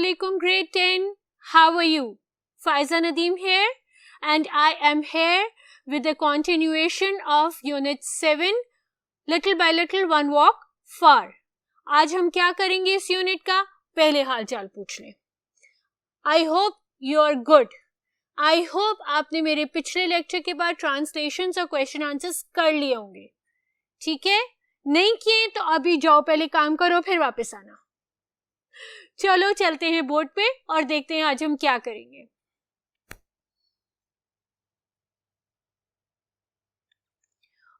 Assalamualaikum grade 10. How are you? Faiza Nadeem here and I am here with the continuation of Unit 7 Little by Little One Walk Far. आज हम क्या करेंगे इस unit का? पहले हाल चाल पूछ लें. I hope you are good. I hope आपने मेरे पिछले लेक्चर के बाद ट्रांसलेशंस और क्वेश्चन आंसर्स कर लिए होंगे. ठीक है? नहीं किए तो अभी जाओ, पहले काम करो फिर वापस आना. चलो चलते हैं बोर्ड पे और देखते हैं आज हम क्या करेंगे.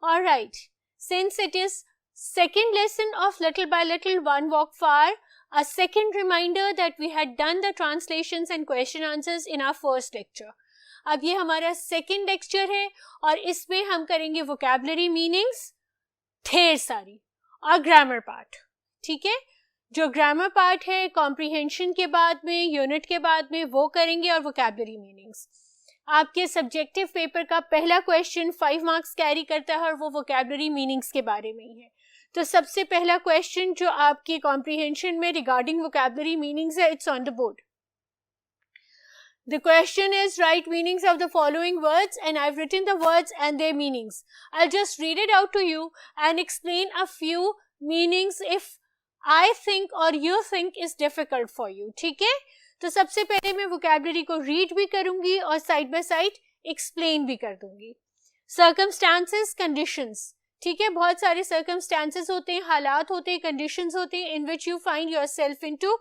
Alright, since it is second lesson of Little by Little One Walk Far, a second reminder that we had done the translations and question answers in our first lecture. अब ये हमारा second lecture है और इसमें हम करेंगे vocabulary meanings ढेर सारी और grammar part. ठीक है? जो ग्रामर पार्ट है कॉम्प्रिहेंशन के बाद में, यूनिट के बाद में, वो करेंगे और वोकैबुलरी मीनिंग्स. आपके सब्जेक्टिव पेपर का पहला क्वेश्चन 5 मार्क्स कैरी करता है और वो वोकैबुलरी मीनिंग्स के बारे में ही है. तो सबसे पहला क्वेश्चन जो आपके कॉम्प्रिहेंशन में रिगार्डिंग वोकैबुलरी मीनिंग्स है, it's on the board. The question is write meanings of the following words and I've written the words and their meanings. I'll just read it out to you and explain a few meanings if I think or you think is difficult for you. ठीक है? तो सबसे पहले मैं vocabulary को read भी करूंगी और side by side explain भी कर दूंगी. Circumstances, conditions. ठीक है? बहुत सारे circumstances होते हैं, हालात होते हैं, conditions होते हैं in which you find yourself into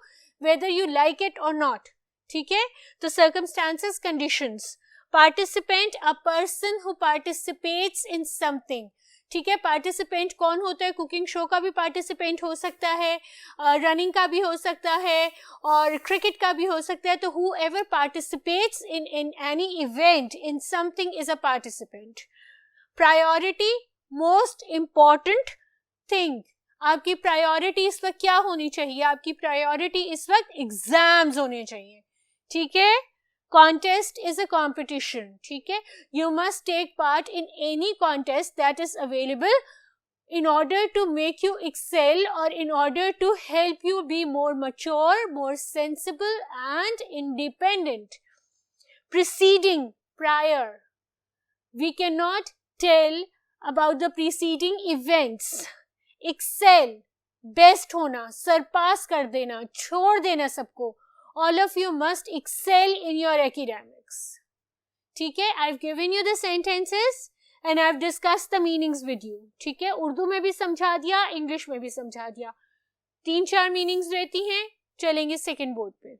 whether you like it or not. ठीक है? तो circumstances, conditions. Participant, a person who participates in something. ठीक है? पार्टिसिपेंट कौन होता है? कुकिंग शो का भी पार्टिसिपेंट हो सकता है, रनिंग का भी हो सकता है और क्रिकेट का भी हो सकता है. तो whoever participates in any event in something is a participant. Priority, most important thing. आपकी प्रायोरिटी इस वक्त क्या होनी चाहिए? आपकी प्रायोरिटी इस वक्त एग्जाम्स होने चाहिए. ठीक है? Contest is a competition. ठीक है? You must take part in any contest that is available in order to make you excel or in order to help you be more mature, more sensible and independent. Preceding, prior. We cannot tell about the preceding events. Excel, best होना, surpass कर देना, छोड़ देना सबको. All of you must excel in your academics. ठीक है? I've given you the sentences and I've discussed the meanings with you. ठीक है? उर्दू में भी समझा दिया, इंग्लिश में भी समझा दिया. 3-4 मीनिंग्स रहती हैं. चलेंगे सेकेंड बोर्ड पे.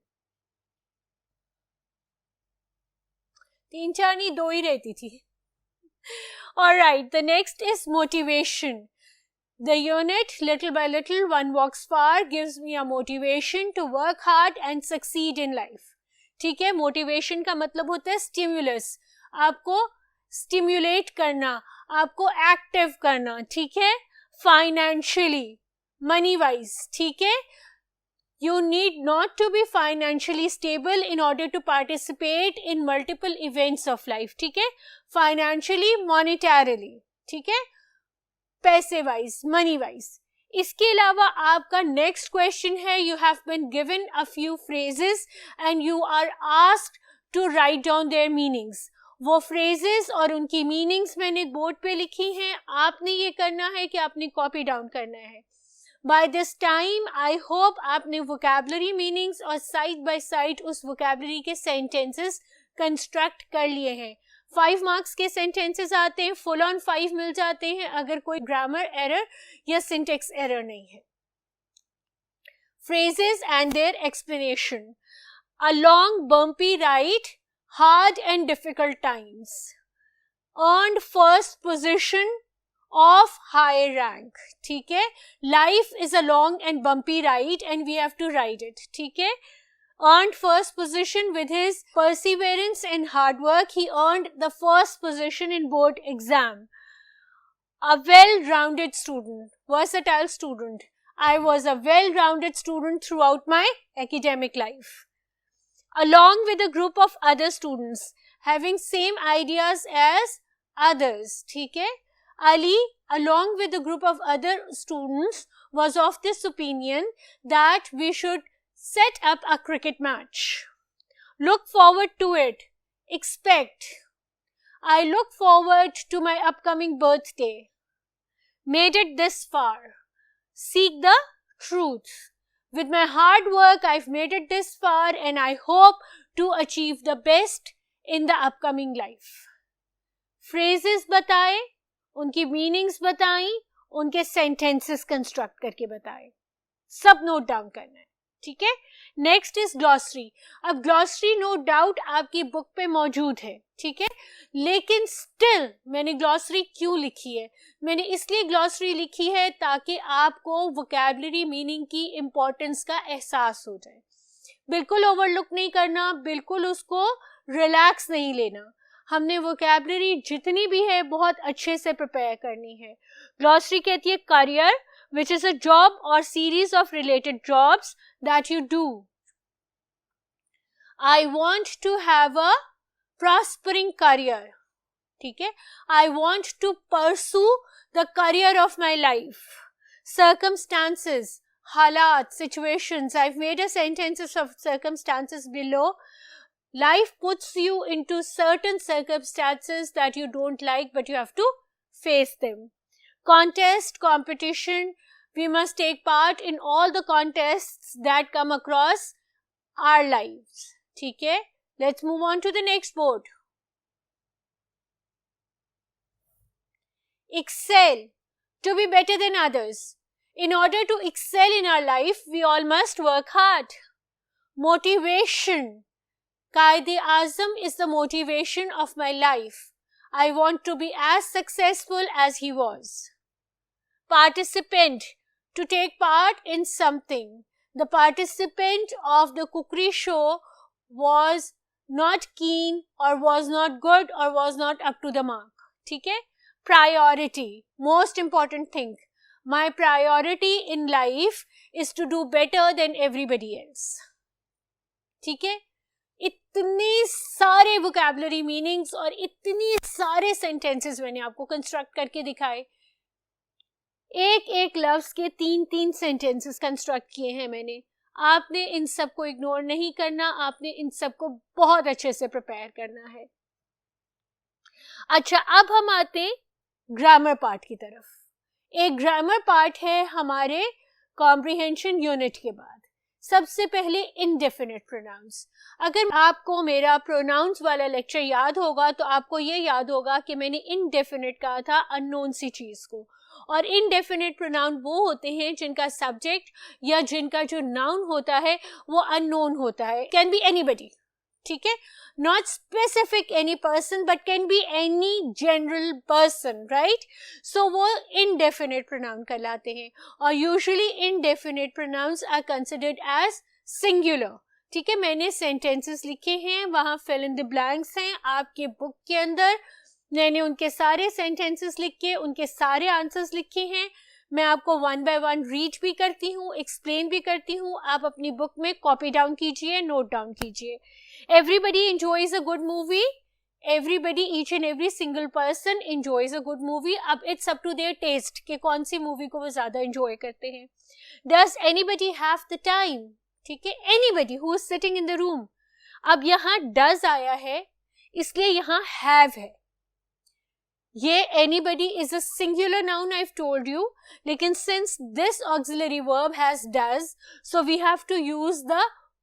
3-4 नहीं, 2 ही रहती थी. Alright, the next is motivation. The unit Little by Little One Walks Far gives me a motivation to work hard and succeed in life. ठीक है? मोटिवेशन का मतलब होता है स्टिम्युलस, आपको स्टिम्युलेट करना, आपको एक्टिव करना. ठीक है? Financially, money wise. ठीक है? You need not to be financially stable in order to participate in multiple events of life. ठीक है? Financially, monetarily. ठीक है? पैसे वाइज, मनी वाइज. इसके अलावा आपका नेक्स्ट क्वेश्चन है, you have been given a few phrases and you are asked to write down their meanings. वो फ्रेजेस और उनकी मीनिंग्स मैंने बोर्ड पे लिखी हैं. आपने ये करना है कि आपने कॉपी डाउन करना है. By this time I hope आपने वोकैबुलरी मीनिंग्स और साइड बाय साइड उस वोकैबुलरी के सेंटेंसेस कंस्ट्रक्ट कर लिए हैं. 5 मार्क्स के सेंटेंसेस आते हैं, फुल ऑन 5 मिल जाते हैं अगर कोई ग्रामर एरर या सिंटेक्स एरर नहीं है. Phrases and their explanation. A long bumpy ride, hard and difficult times, earned first position of higher rank. ठीक है? Life is a long and bumpy ride and we have to ride it. ठीक है? Earned first position with his perseverance and hard work. He earned the first position in board exam. A well-rounded student, versatile student. I was a well-rounded student throughout my academic life. Along with a group of other students having same ideas as others. ठीक है? Ali, along with a group of other students, was of this opinion that we should set up a cricket match. Look forward to it. Expect. I look forward to my upcoming birthday. Made it this far. Seek the truth. With my hard work, I've made it this far and I hope to achieve the best in the upcoming life. Phrases बताए, उनकी meanings बताई, उनके sentences construct करके बताए. सब note down करना है, ठीक है. Next is glossary. अब ग्लॉसरी नो डाउट आपकी बुक पे मौजूद है, ठीक है, लेकिन स्टिल मैंने ग्लॉसरी क्यों लिखी है? मैंने इसलिए ग्लॉसरी लिखी है ताकि आपको वोकैबुलरी मीनिंग की इम्पोर्टेंस का एहसास हो जाए. बिल्कुल ओवरलुक नहीं करना, बिल्कुल उसको रिलैक्स नहीं लेना. हमने वोकैबुलरी जितनी भी है बहुत अच्छे से प्रिपेयर करनी है. ग्लॉसरी कहती है career, which is a job or series of related jobs that you do. I want to have a prospering career. ठीक है? I want to pursue the career of my life. Circumstances, halat, situations. I've made a sentences of circumstances below. Life puts you into certain circumstances that you don't like, but you have to face them. Contest, competition, we must take part in all the contests that come across our lives. ठीक है? Let's move on to the next board. Excel, to be better than others. In order to excel in our life, we all must work hard. Motivation, Qaid-e-Azam is the motivation of my life. I want to be as successful as he was. Participant, to take part in something. The participant of the cookery show was not keen or was not good or was not up to the mark. ठीक है? Priority, most important thing. My priority in life is to do better than everybody else. ठीक है? इतने सारे vocabulary meanings और इतने सारे sentences मैंने आपको कंस्ट्रक्ट करके दिखाए. एक एक लफ्ज के 3-3 सेंटेंसेस कंस्ट्रक्ट किए हैं मैंने. आपने इन सब को इग्नोर नहीं करना, आपने इन सब को बहुत अच्छे से प्रिपेयर करना है. अच्छा, अब हम आते हैं ग्रामर पार्ट की तरफ. एक ग्रामर पार्ट है हमारे कॉम्प्रिहेंशन यूनिट के बाद. सबसे पहले इनडेफिनिट प्रोनाउंस. अगर आपको मेरा प्रोनाउंस वाला लेक्चर याद होगा तो आपको ये याद होगा कि मैंने इनडेफिनिट कहा था अननोन सी चीज को. और इनडेफिनिट प्रोनाउन वो होते हैं जिनका सब्जेक्ट या जिनका जो नाउन होता है वो अननोन होता है. कैन बी एनीबडी, ठीक है, not specific any person but can be any general person, right. So वो इनडेफिनिट प्रोनाउन कहलाते हैं. और usually indefinite pronouns are considered as singular. ठीक है, मैंने सेंटेंसेस लिखे हैं, वहां फिल इन द ब्लैंक्स हैं आपके बुक के अंदर. मैंने उनके सारे सेंटेंसेस लिख के उनके सारे आंसर्स लिखे हैं. मैं आपको 1 by 1 रीड भी करती हूँ, एक्सप्लेन भी करती हूँ. आप अपनी बुक में कॉपी डाउन कीजिए, नोट डाउन कीजिए. Everybody enjoys a good movie. Everybody, each and every single person enjoys a good movie. अब it's up to their taste कि कौन सी मूवी को वो ज़्यादा enjoy करते हैं. Does anybody have the time? ठीक है, anybody who is sitting in the room. अब यहाँ does आया है, इसलिए यहाँ have है. ये anybody is a singular noun, I've told you. लेकिन since this auxiliary verb has does, so we have to use the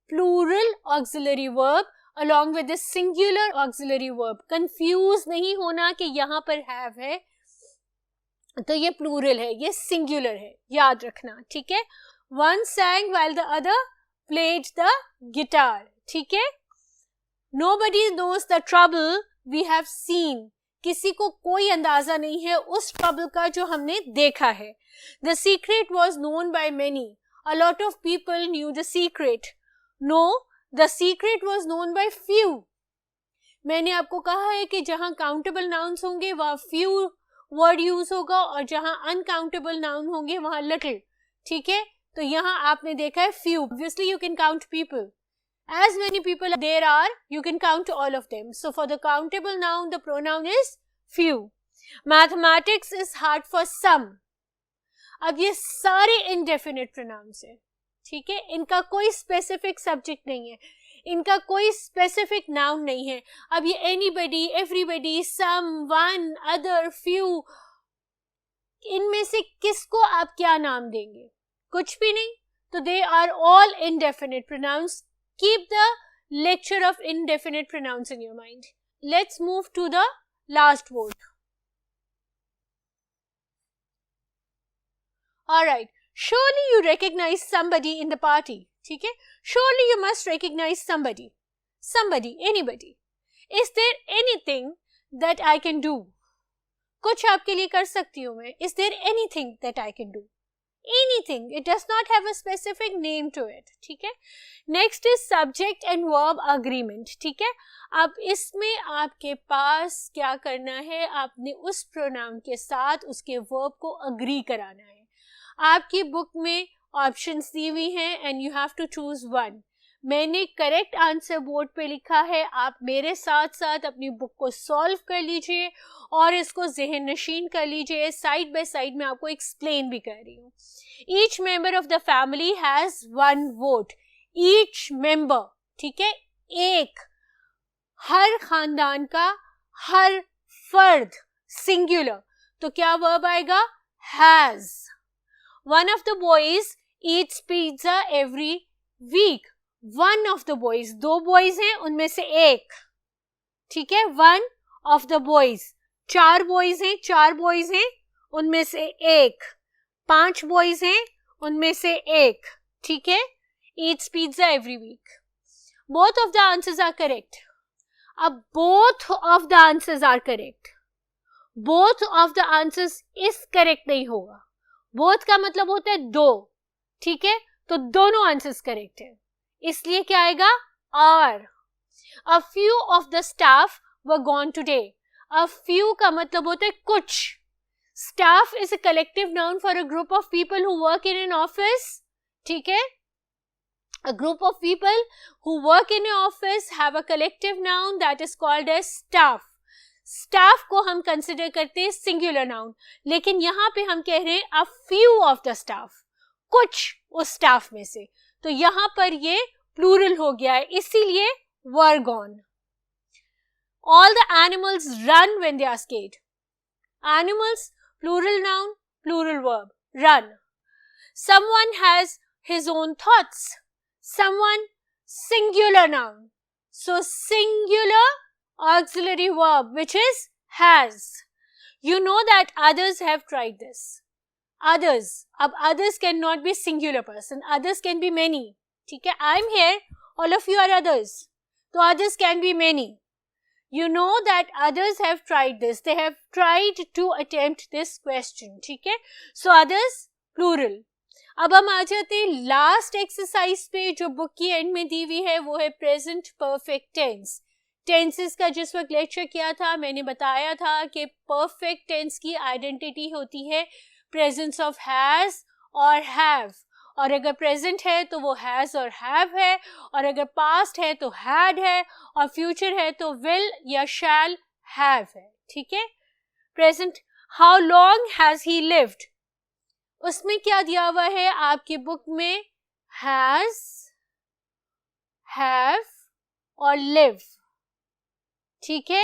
plural auxiliary verb along with the singular auxiliary verb. Confuse नहीं होना कि यहाँ पर have है तो ये plural है, ये singular है, याद रखना. ठीक है, one sang while the other played the guitar. ठीक है, nobody knows the trouble we have seen. किसी को कोई अंदाजा नहीं है उस trouble का जो हमने देखा है. The secret was known by many. A lot of people knew the secret. No, the secret was known by few. मैंने आपको कहा है कि जहां काउंटेबल नाउन्स होंगे वहां few वर्ड यूज होगा और जहां अनकाउंटेबल नाउन होंगे वहां little. ठीक है, तो यहाँ आपने देखा है few. Obviously you can count people. As many people there are, you can count all of them. So for the countable noun, the pronoun is few. Mathematics is hard for some. अब ये सारे indefinite pronouns हैं. ठीक है, इनका कोई specific subject नहीं है, इनका कोई स्पेसिफिक नाउन नहीं है. अब ये एनीबडी, एवरीबडी, सम, वन, अदर, फ्यू, इनमें से किसको आप क्या नाम देंगे? कुछ भी नहीं. तो they are all indefinite pronouns. Keep the lecture of indefinite pronouns in your mind. Let's move to the last word. Alright, surely you recognize somebody in the party. ठीक है, surely you must recognize somebody. Somebody, anybody. Is there anything that I can do? कुछ आपके लिए कर सकती हूँ मैं. Is there anything that I can do? Anything. It does not have a specific name to it. ठीक है. Next is subject and verb agreement. ठीक है. अब इसमें आपके पास क्या करना है, आपने उस प्रोनाउन के साथ उसके वर्ब को अग्री कराना है. आपकी बुक में ऑप्शंस दी हुई हैं and you have to choose one. मैंने करेक्ट आंसर बोर्ड पे लिखा है, आप मेरे साथ साथ अपनी बुक को सॉल्व कर लीजिए और इसको ज़हन नशीन कर लीजिए. साइड बाय साइड में आपको एक्सप्लेन भी कर रही हूँ. Each member of the family has one vote. Each member, ठीक है, एक. हर खानदान का हर फर्द, सिंगुलर, तो क्या वर्ब आएगा? Has. One of the boys eats pizza every week. One of the boys, दो बॉयज हैं उनमें से एक, ठीक है, वन ऑफ द बॉयज. चार बॉयज हैं, चार बॉयज हैं उनमें से एक. पांच बॉयज हैं उनमें से एक, ठीक है. Eats pizza every week. Both of the answers are correct. अब both of the answers are correct, both of the answers is correct नहीं होगा. बोथ का मतलब होता है दो, ठीक है, तो दोनों आंसर्स करेक्ट है, इसलिए क्या आएगा? Are. A few of the staff were gone today. A few का मतलब होता है कुछ. Staff is a collective noun for a group of people who work in an office, ठीक है. A group of people who work in an office have a collective noun that is called as staff. Staff को हम consider करते हैं singular noun, लेकिन यहाँ पे हम कह रहे हैं a few of the staff, कुछ उस staff में से, तो यहाँ पर ये plural हो गया है, इसीलिए were gone. All the animals run when they are scared. Animals, plural noun, plural verb, run. Someone has his own thoughts. Someone, singular noun. So singular auxiliary verb, which is has. You know that others have tried this. Others. अब others cannot be singular person. Others can be many. ठीक है, I'm here. All of you are others. So others can be many. You know that others have tried this. They have tried to attempt this question. ठीक है, so others, plural. अब हम आ जाते हैं last exercise पे जो book की and में दी हुई है, वो है प्रेजेंट परफेक्ट टेंस. टेंसेस का जिस वक्त लेक्चर किया था मैंने बताया था कि परफेक्ट टेंस की आइडेंटिटी होती है प्रेजेंस ऑफ हैज और हैव. और अगर प्रेजेंट है तो वो हैज और हैव है, और अगर पास्ट है तो हैड है, और फ्यूचर है तो विल या शैल हैव है. ठीक है, present. How long has he lived, उसमें क्या दिया हुआ है आपकी बुक में? हैज, हैव और लिव. ठीक है,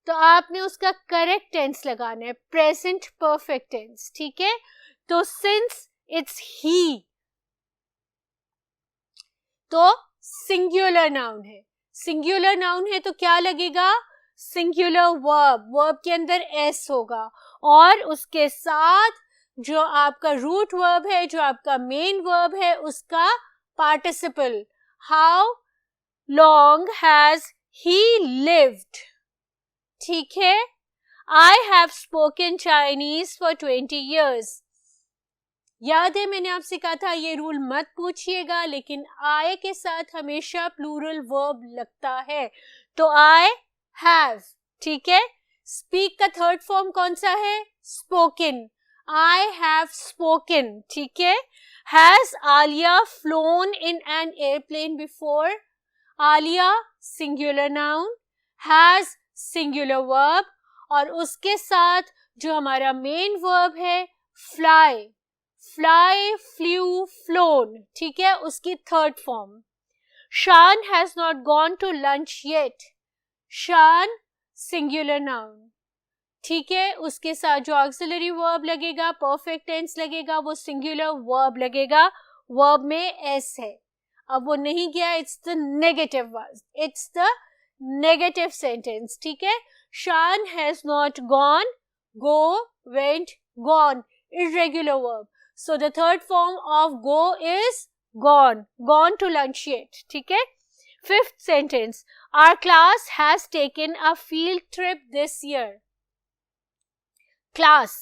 तो आपने उसका करेक्ट टेंस लगाना है, प्रेजेंट परफेक्ट टेंस. ठीक है, तो सिंस इट्स ही तो सिंगुलर नाउन है. सिंगुलर नाउन है तो क्या लगेगा? Singular verb. वर्ब के अंदर एस होगा और उसके साथ जो आपका रूट वर्ब है, जो आपका मेन वर्ब है, उसका participle. How long has he lived. ठीक है, I have spoken Chinese for 20 years. याद है मैंने आपसे कहा था ये रूल मत पूछिएगा, लेकिन आई के साथ हमेशा प्लूरल वर्ब लगता है, तो आई हैव. ठीक है, स्पीक का थर्ड फॉर्म कौन सा है? स्पोकन. I have spoken. ठीक है, has Alia flown in an airplane before? Alia singular noun, has singular verb, और उसके साथ जो हमारा main verb है fly. fly, flew, flown, ठीक है, उसकी third form. Shan has not gone to lunch yet. Shan singular noun, ठीक है, उसके साथ जो ऑक्सिलरी वर्ब लगेगा, परफेक्ट टेंस लगेगा, वो सिंगुलर वर्ब लगेगा. वर्ब में एस है. अब वो नहीं गया, it's the negative verb, it's the negative sentence, ठीक है. शान has not gone, go, went, gone, irregular verb. So the third form of go is gone, gone to lunch yet, ठीक है. Fifth sentence, our class has taken a field trip this year. Class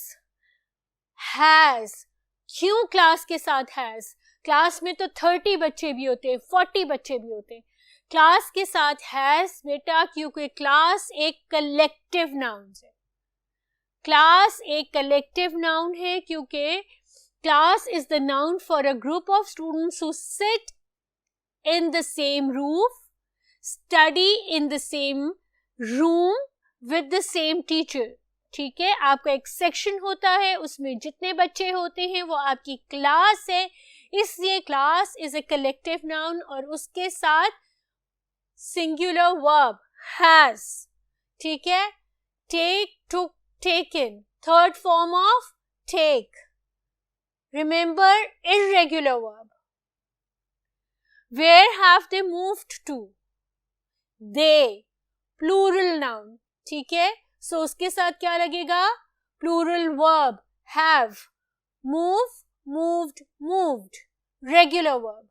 has, क्यों class के साथ has? Class में तो 30 बच्चे भी होते हैं, 40 बच्चे भी होते हैं. क्लास के साथ has बेटा क्योंकि क्लास एक कलेक्टिव नाउन है. क्लास एक कलेक्टिव नाउन है क्योंकि class is the noun for a group of students who sit in the same roof, study in the same room with the same teacher, ठीक है. आपका एक सेक्शन होता है, उसमें जितने बच्चे होते हैं वो आपकी क्लास है, इसलिए class is a collective noun और उसके साथ सिंगुलर वर्ब हैज, ठीक है. Take, took, taken, third form of take. Remember, irregular verb. Where have they moved to? They, plural noun, ठीक है. So उसके साथ क्या लगेगा? Plural verb, have. Move, moved, moved. Regular verb,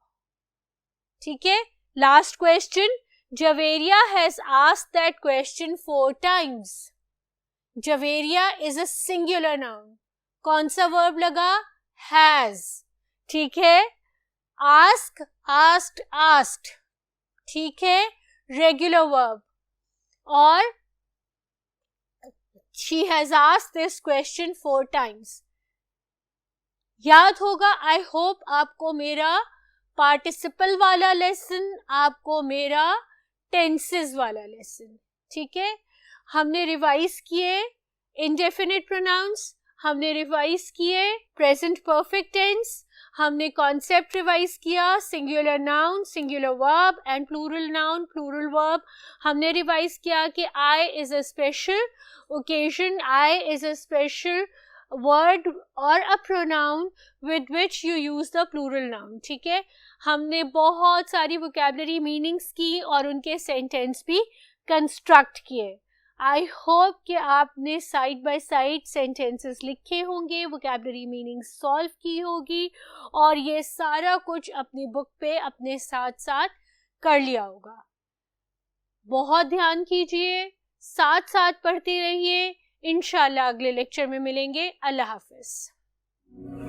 ठीक है. Last question. Javeria has asked that question 4 times. Javeria is a singular noun. कौन सा वर्ब लगा? Has, ठीक है. Ask, asked, asked, ठीक है, regular verb. और she has asked this question 4 times. याद होगा, I hope आपको मेरा पार्टिसिपल वाला लेसन, आपको मेरा टेंसेस वाला लेसन, ठीक है. हमने रिवाइज किए इंडेफिनिट प्रोनाउंस, हमने रिवाइज किए प्रेजेंट परफेक्ट टेंस, हमने कॉन्सेप्ट रिवाइज किया singular noun, singular verb and plural noun, plural verb. हमने रिवाइज किया कि I is a special occasion, I is a special word और a pronoun with which you use the plural noun, ठीक है. हमने बहुत सारी वोकैबुलरी मीनिंग्स की और उनके सेंटेंस भी कंस्ट्रक्ट किए. आई होप कि आपने साइड बाय साइड सेंटेंसेस लिखे होंगे, वोकैबुलरी मीनिंग सॉल्व की होगी और ये सारा कुछ अपनी बुक पे अपने साथ साथ कर लिया होगा. बहुत ध्यान कीजिए, साथ साथ पढ़ते रहिए. इंशाल्लाह अगले लेक्चर में मिलेंगे. अल्लाह हाफिज.